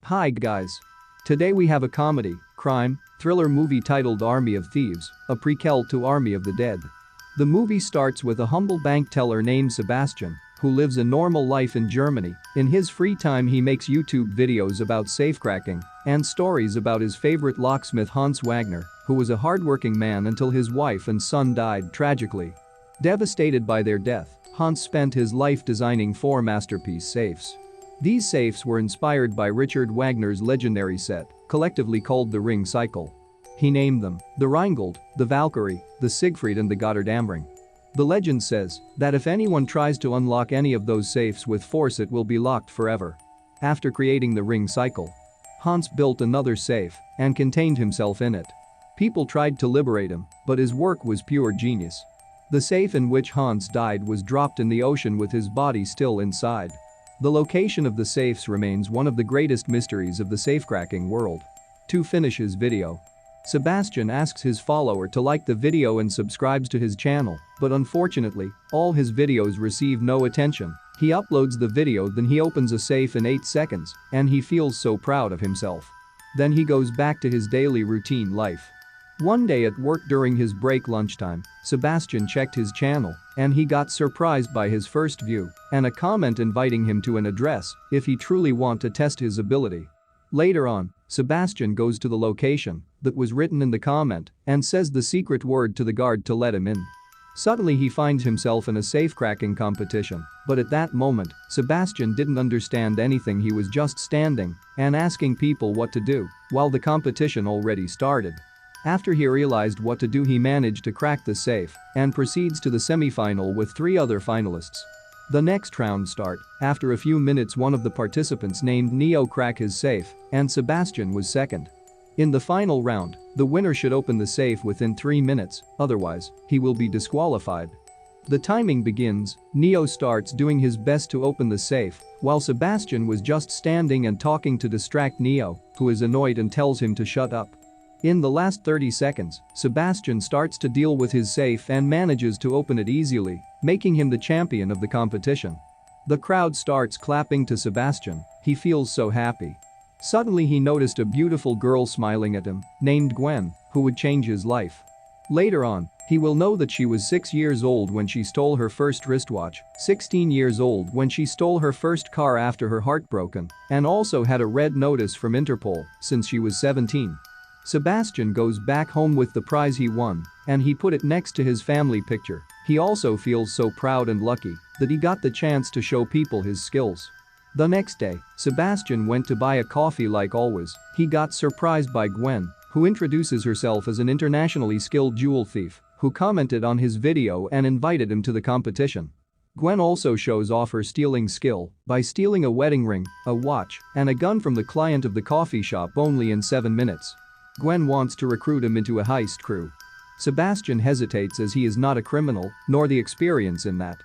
Hi guys. Today we have a comedy, crime, thriller movie titled Army of Thieves, a prequel to Army of the Dead. The movie starts with a humble bank teller named Sebastian, who lives a normal life in Germany. In his free time he makes YouTube videos about safecracking and stories about his favorite locksmith Hans Wagner, who was a hardworking man until his wife and son died tragically. Devastated by their death, Hans spent his life designing 4 masterpiece safes. These safes were inspired by Richard Wagner's legendary set, collectively called the Ring Cycle. He named them the Rheingold, the Valkyrie, the Siegfried and the Götterdämmerung. The legend says that if anyone tries to unlock any of those safes with force it will be locked forever. After creating the Ring Cycle, Hans built another safe and contained himself in it. People tried to liberate him, but his work was pure genius. The safe in which Hans died was dropped in the ocean with his body still inside. The location of the safes remains one of the greatest mysteries of the safecracking world. To finish his video, Sebastian asks his follower to like the video and subscribes to his channel, but unfortunately, all his videos receive no attention. He uploads the video, then he opens a safe in 8 seconds, and he feels so proud of himself. Then he goes back to his daily routine life. One day at work during his break lunchtime, Sebastian checked his channel and he got surprised by his first view and a comment inviting him to an address if he truly want to test his ability. Later on, Sebastian goes to the location that was written in the comment and says the secret word to the guard to let him in. Suddenly he finds himself in a safecracking competition, but at that moment, Sebastian didn't understand anything. He was just standing and asking people what to do while the competition already started. After he realized what to do, he managed to crack the safe and proceeds to the semi-final with 3 other finalists. The next round start. After a few minutes one of the participants named Neo cracked his safe and Sebastian was second. In the final round, the winner should open the safe within 3 minutes, otherwise, he will be disqualified. The timing begins. Neo starts doing his best to open the safe, while Sebastian was just standing and talking to distract Neo, who is annoyed and tells him to shut up. In the last 30 seconds, Sebastian starts to deal with his safe and manages to open it easily, making him the champion of the competition. The crowd starts clapping to Sebastian. He feels so happy. Suddenly he noticed a beautiful girl smiling at him, named Gwen, who would change his life. Later on, he will know that she was 6 years old when she stole her first wristwatch, 16 years old when she stole her first car after her heart broken, and also had a red notice from Interpol since she was 17. Sebastian goes back home with the prize he won and he put it next to his family picture. He also feels so proud and lucky that he got the chance to show people his skills. The next day, Sebastian went to buy a coffee. Like always, he got surprised by Gwen, who introduces herself as an internationally skilled jewel thief who commented on his video and invited him to the competition. Gwen also shows off her stealing skill by stealing a wedding ring, a watch, and a gun from the client of the coffee shop only in 7 minutes. Gwen wants to recruit him into a heist crew. Sebastian hesitates as he is not a criminal, nor the experience in that.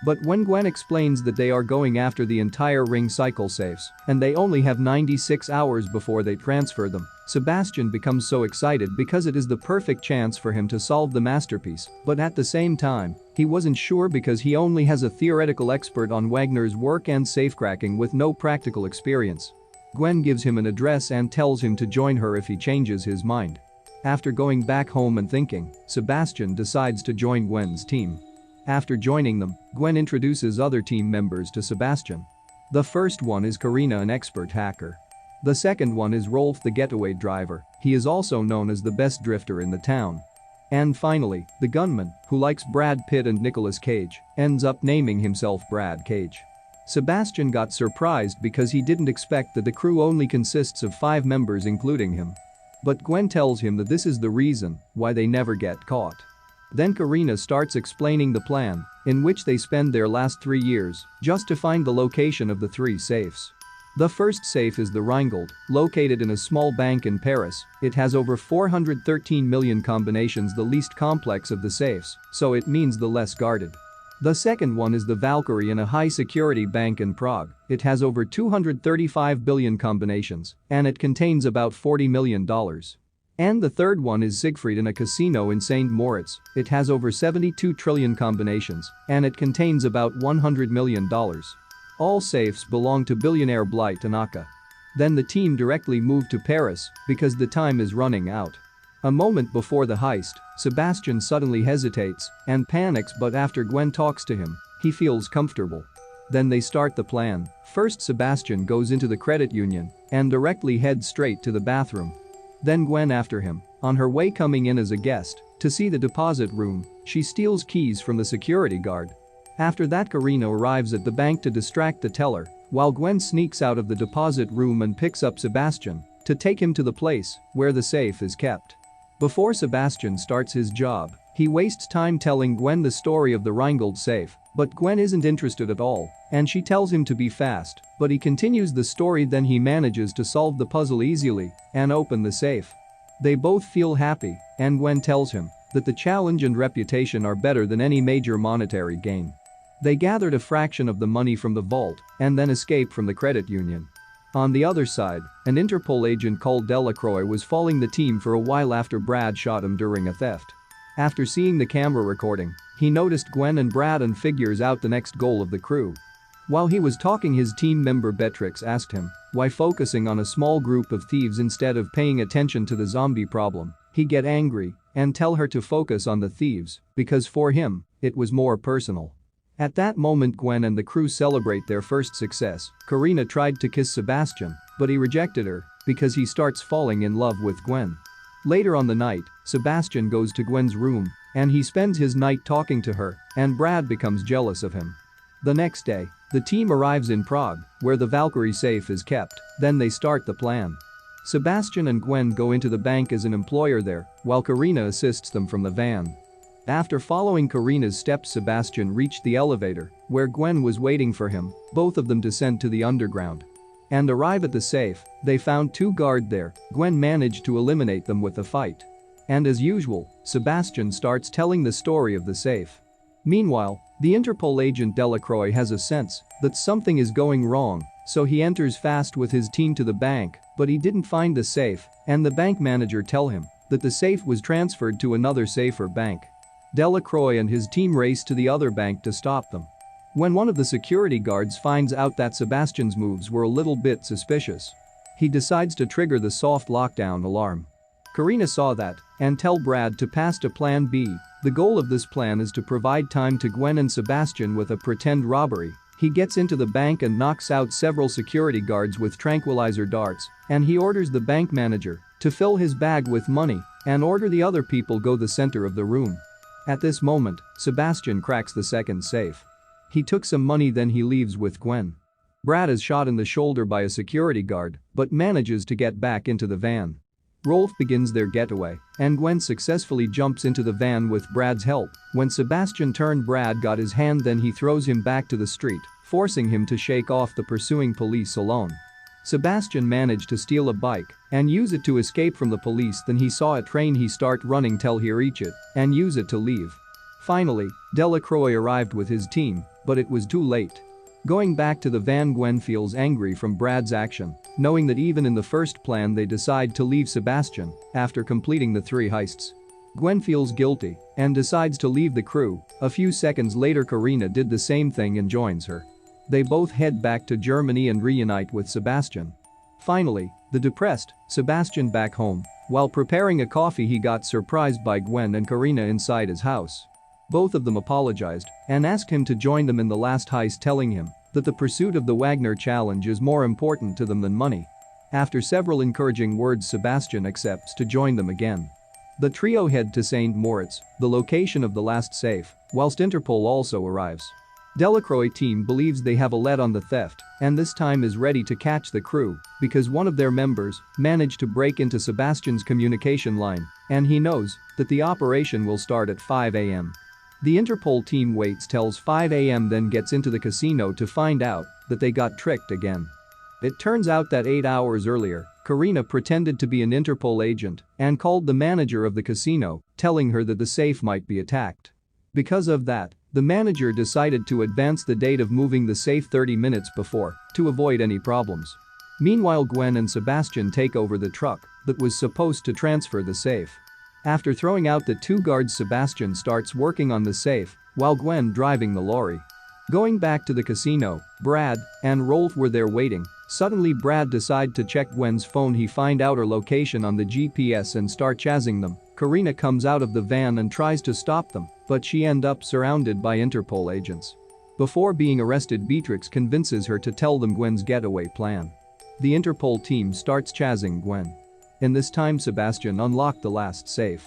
But when Gwen explains that they are going after the entire Ring Cycle safes and they only have 96 hours before they transfer them, Sebastian becomes so excited because it is the perfect chance for him to solve the masterpiece, but at the same time, he wasn't sure because he only has a theoretical expert on Wagner's work and safecracking with no practical experience. Gwen gives him an address and tells him to join her if he changes his mind. After going back home and thinking, Sebastian decides to join Gwen's team. After joining them, Gwen introduces other team members to Sebastian. The first one is Karina, an expert hacker. The second one is Rolf, the getaway driver. He is also known as the best drifter in the town. And finally, the gunman, who likes Brad Pitt and Nicolas Cage, ends up naming himself Brad Cage. Sebastian got surprised because he didn't expect that the crew only consists of 5 members including him. But Gwen tells him that this is the reason why they never get caught. Then Karina starts explaining the plan, in which they spend their last 3 years just to find the location of the 3 safes. The first safe is the Rheingold, located in a small bank in Paris. It has over 413 million combinations, the least complex of the safes, so it means the less guarded. The second one is the Valkyrie in a high-security bank in Prague. It has over 235 billion combinations, and it contains about $40 million. And the third one is Siegfried in a casino in St. Moritz. It has over 72 trillion combinations, and it contains about $100 million. All safes belong to billionaire Bly Tanaka. Then the team directly move to Paris because the time is running out. A moment before the heist, Sebastian suddenly hesitates and panics, but after Gwen talks to him, he feels comfortable. Then they start the plan. First, Sebastian goes into the credit union and directly heads straight to the bathroom. Then Gwen after him, on her way coming in as a guest to see the deposit room, she steals keys from the security guard. After that, Karina arrives at the bank to distract the teller, while Gwen sneaks out of the deposit room and picks up Sebastian to take him to the place where the safe is kept. Before Sebastian starts his job, he wastes time telling Gwen the story of the Rheingold safe, but Gwen isn't interested at all, and she tells him to be fast, but he continues the story. Then he manages to solve the puzzle easily and open the safe. They both feel happy, and Gwen tells him that the challenge and reputation are better than any major monetary gain. They gathered a fraction of the money from the vault and then escape from the credit union. On the other side, an Interpol agent called Delacroix was following the team for a while after Brad shot him during a theft. After seeing the camera recording, he noticed Gwen and Brad and figures out the next goal of the crew. While he was talking, his team member Beatrix asked him why focusing on a small group of thieves instead of paying attention to the zombie problem. He get angry and tell her to focus on the thieves because for him, it was more personal. At that moment, Gwen and the crew celebrate their first success. Karina tried to kiss Sebastian, but he rejected her because he starts falling in love with Gwen. Later on the night, Sebastian goes to Gwen's room and he spends his night talking to her, and Brad becomes jealous of him. The next day, the team arrives in Prague, where the Valkyrie safe is kept. Then they start the plan. Sebastian and Gwen go into the bank as an employer there, while Karina assists them from the van. After following Karina's steps, Sebastian reached the elevator, where Gwen was waiting for him. Both of them descend to the underground and arrive at the safe. They found two guards there. Gwen managed to eliminate them with a fight. And as usual, Sebastian starts telling the story of the safe. Meanwhile, the Interpol agent Delacroix has a sense that something is going wrong, so he enters fast with his team to the bank, but he didn't find the safe, and the bank manager tell him that the safe was transferred to another safer bank. Delacroix and his team race to the other bank to stop them. When one of the security guards finds out that Sebastian's moves were a little bit suspicious, he decides to trigger the soft lockdown alarm. Karina saw that and tell Brad to pass to plan B. The goal of this plan is to provide time to Gwen and Sebastian with a pretend robbery. He gets into the bank and knocks out several security guards with tranquilizer darts, and he orders the bank manager to fill his bag with money and order the other people go the center of the room. At this moment, Sebastian cracks the second safe. He took some money, then he leaves with Gwen. Brad is shot in the shoulder by a security guard but manages to get back into the van. Rolf begins their getaway, and Gwen successfully jumps into the van with Brad's help. When Sebastian turned, Brad got his hand, then he throws him back to the street, forcing him to shake off the pursuing police alone. Sebastian managed to steal a bike and use it to escape from the police. Then he saw a train. He start running till he reach it and use it to leave. Finally, Delacroix arrived with his team, but it was too late. Going back to the van, Gwen feels angry from Brad's action, knowing that even in the first plan they decide to leave Sebastian after completing the 3 heists. Gwen feels guilty and decides to leave the crew. A few seconds later, Karina did the same thing and joins her. They both head back to Germany and reunite with Sebastian. Finally, the depressed Sebastian back home. While preparing a coffee, he got surprised by Gwen and Karina inside his house. Both of them apologized and asked him to join them in the last heist, telling him that the pursuit of the Wagner challenge is more important to them than money. After several encouraging words, Sebastian accepts to join them again. The trio head to St. Moritz, the location of the last safe, whilst Interpol also arrives. Delacroix team believes they have a lead on the theft and this time is ready to catch the crew because one of their members managed to break into Sebastian's communication line, and he knows that the operation will start at 5 a.m. The Interpol team waits till 5 a.m. then gets into the casino to find out that they got tricked again. It turns out that 8 hours earlier, Karina pretended to be an Interpol agent and called the manager of the casino, telling her that the safe might be attacked. Because of that, the manager decided to advance the date of moving the safe 30 minutes before to avoid any problems. Meanwhile, Gwen and Sebastian take over the truck that was supposed to transfer the safe. After throwing out the 2 guards, Sebastian starts working on the safe while Gwen driving the lorry. Going back to the casino, Brad and Rolf were there waiting. Suddenly Brad decide to check Gwen's phone. He find out her location on the GPS and start chasing them. Karina comes out of the van and tries to stop them, but she end up surrounded by Interpol agents. Before being arrested, Beatrix convinces her to tell them Gwen's getaway plan. The Interpol team starts chasing Gwen. In this time, Sebastian unlocked the last safe.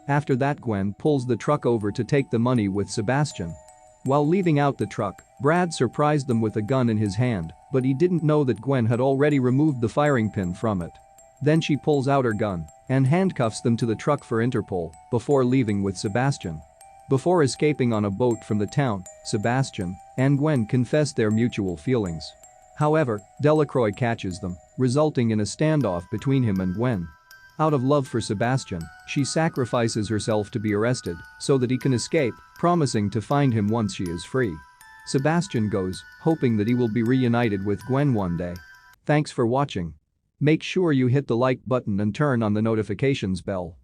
After that, Gwen pulls the truck over to take the money with Sebastian. While leaving out the truck, Brad surprised them with a gun in his hand, but he didn't know that Gwen had already removed the firing pin from it. Then she pulls out her gun and handcuffs them to the truck for Interpol before leaving with Sebastian. Before escaping on a boat from the town, Sebastian and Gwen confess their mutual feelings. However, Delacroix catches them, resulting in a standoff between him and Gwen. Out of love for Sebastian, she sacrifices herself to be arrested so that he can escape, promising to find him once she is free. Sebastian goes, hoping that he will be reunited with Gwen one day. Thanks for watching. Make sure you hit the like button and turn on the notifications bell.